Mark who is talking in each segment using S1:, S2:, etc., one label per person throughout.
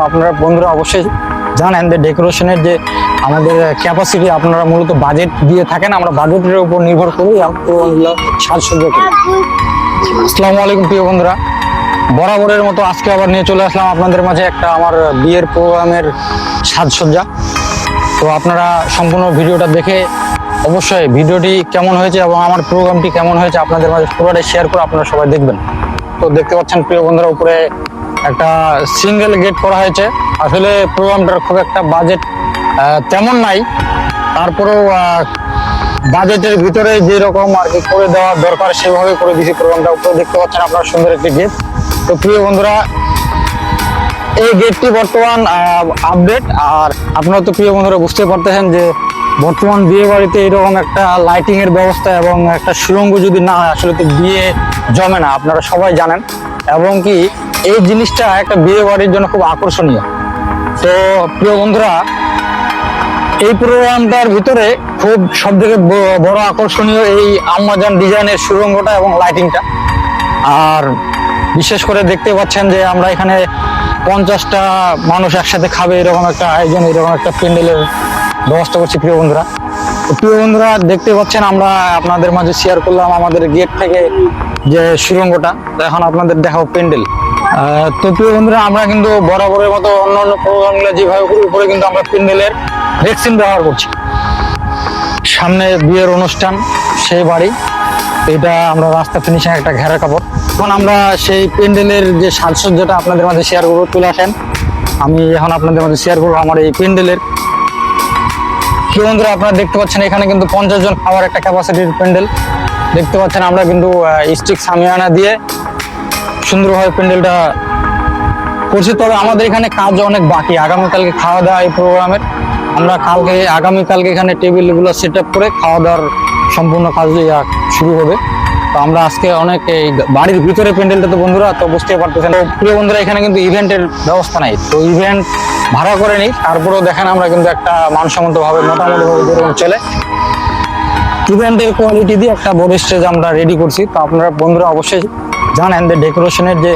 S1: আপনারা বন্ধুরা অবশ্যই জানেন যে ডেকোরেশনের যে আমাদের ক্যাপাসিটি আপনারা মূলত বাজেট দিয়ে থাকেন, আমরা বাজেটের উপর নির্ভর করি সাজসজ্জা করি। আসসালামু আলাইকুম প্রিয় বন্ধুরা, বরাবরের মতো আজকে আবার নিয়ে চলে আসলাম আপনাদের মাঝে একটা আমার বিয়ের প্রোগ্রামের সাজসজ্জা। তো আপনারা সম্পূর্ণ ভিডিওটা দেখে অবশ্যই ভিডিওটি কেমন হয়েছে এবং আমার প্রোগ্রামটি কেমন হয়েছে আপনাদের মাঝে পুরোটাই শেয়ার করে আপনারা সবাই দেখবেন। তো দেখতে পাচ্ছেন প্রিয় বন্ধুরা, উপরে একটা সিঙ্গেল গেট করা হয়েছে। আসলে প্রোগ্রামটার খুব একটা বাজেট তেমন নাই, তারপরেও বাজেটের ভিতরে যেরকম আর কি করে দেওয়া দরকার সেভাবে করে দিয়েছি প্রোগ্রামটা। উপরে দেখতে পাচ্ছেন আপনার সুন্দর একটি গেট। তো প্রিয় বন্ধুরা, এই গেটটি বর্তমান আপডেট। আর আপনারা তো প্রিয় বন্ধুরা বুঝতে পারতেছেন যে বর্তমান বিয়ে বাড়িতে এরকম একটা লাইটিং এর ব্যবস্থা এবং একটা সুড়ঙ্গ যদি না হয় আসলে তো বিয়ে জমে না, আপনারা সবাই জানেন। এবং কি এই জিনিসটা একটা বিয়ে বাড়ির জন্য খুব আকর্ষণীয়। তো প্রিয় বন্ধুরা, এই প্রোগ্রামটার ভিতরে খুব সব থেকে বড় আকর্ষণীয় এই আম্মাজান ডিজাইনের সুড়ঙ্গটা এবং লাইটিংটা। আর বিশেষ করে দেখতে পাচ্ছেন যে আমরা এখানে 50টা মানুষ একসাথে খাবে এরকম একটা আয়োজন, এরকম একটা প্যান্ডেলের ব্যবস্থা করছি প্রিয় বন্ধুরা। তো প্রিয় বন্ধুরা দেখতে পাচ্ছেন আমরা আপনাদের মাঝে শেয়ার করলাম আমাদের গেট থেকে যে সুড়ঙ্গটা। তো এখন আপনাদের দেখাবো প্যান্ডেল। তো প্রিয় বন্ধুরা, আমরা কিন্তু বরাবরের মতো অন্যান্য প্রোগ্রামগুলো যেভাবে করি উপরে কিন্তু আমরা প্যান্ডেলের ভ্যাকসিন ব্যবহার করছি। সামনে বিয়ের অনুষ্ঠান, সেই বাড়ি, এটা আমরা রাস্তা ফিনিশিং একটা ঘেরা কাপড়। এখন আমরা সেই প্যান্ডেলের যে সাজসজ্জাটা আপনাদের মাঝে শেয়ার করবো। চলে আসেন, আমি এখন আপনাদের মাঝে শেয়ার করবো আমার এই প্যান্ডেলের। কি বন্ধুরা, আপনারা দেখতে পাচ্ছেন এখানে কিন্তু 50 জন খাওয়ার একটা ক্যাপাসিটির প্যান্ডেল দেখতে পাচ্ছেন। আমরা কিন্তু স্টিক সামিয়ানা দিয়ে সুন্দরভাবে প্যান্ডেলটা করছি। তবে আমাদের এখানে কাজ অনেক বাকি। আগামীকালকে খাওয়া দাওয়া এই প্রোগ্রামের, আমরা আগামীকালকে এখানে টেবিলগুলো সেট আপ করে খাওয়া দাওয়ার সম্পূর্ণ কাজ শুরু হবে। তো আমরা আজকে অনেক এই বাড়ির ভিতরে প্যান্ডেলটা তো বন্ধুরা তো বুঝতে পারতেছেন। প্রিয় বন্ধুরা, এখানে কিন্তু ইভেন্টের ব্যবস্থা নাই, তো ইভেন্ট ভাড়া করে নিই। তারপরেও দেখেন আমরা কিন্তু একটা মানসম্মত ভাবে মোটামুটি ভাবে যেরকম চলে ইভেন্টের কোয়ালিটি দিয়ে একটা বড় স্টেজ আমরা রেডি করছি। তো আপনারা বন্ধুরা অবশ্যই জানেন যে ডেকোরেশনের যে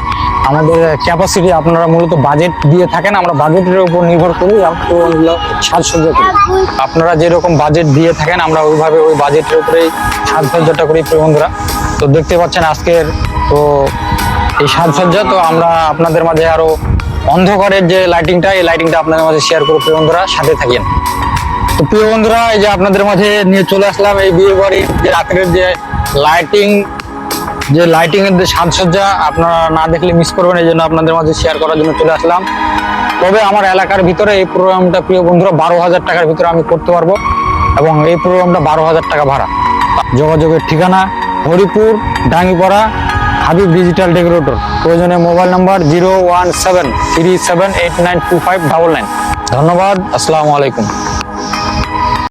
S1: আমাদের ক্যাপাসিটি আপনারা মূলত বাজেট দিয়ে থাকেন, আমরা বাজেটের উপর নির্ভর করি সাজসজ্জা করি। আপনারা যেরকম বাজেট দিয়ে থাকেন আমরা ওইভাবে ওই বাজেটের উপরেই সাজসজ্জাটা করি প্রিয় বন্ধুরা। তো দেখতে পাচ্ছেন আজকের তো এই সাজসজ্জা। তো আমরা আপনাদের মাঝে আরো অন্ধকারের যে লাইটিংটা, এই লাইটিংটা আপনাদের মাঝে শেয়ার করবো প্রিয় বন্ধুরা, সাথে থাকেন। তো প্রিয় বন্ধুরা, এই যে আপনাদের মাঝে নিয়ে চলে আসলাম এই বিয়ে বাড়ির যে রাতের যে লাইটিং এর যে সাজসজ্জা, আপনারা না দেখলে মিস করবেন, এই জন্য আপনাদের মাঝে শেয়ার করার জন্য চলে আসলাম। তবে আমার এলাকার ভিতরে এই প্রোগ্রামটা প্রিয় বন্ধুরা 12,000 টাকার ভিতরে আমি করতে পারবো এবং এই প্রোগ্রামটা 12,000 টাকা ভাড়া। যোগাযোগের ঠিকানা হরিপুর ডাঙ্গিপাড়া, হাবিব ডিজিটাল ডেকোরেটর। প্রয়োজনে মোবাইল নাম্বার 01737892599। ধন্যবাদ, আসসালামু আলাইকুম।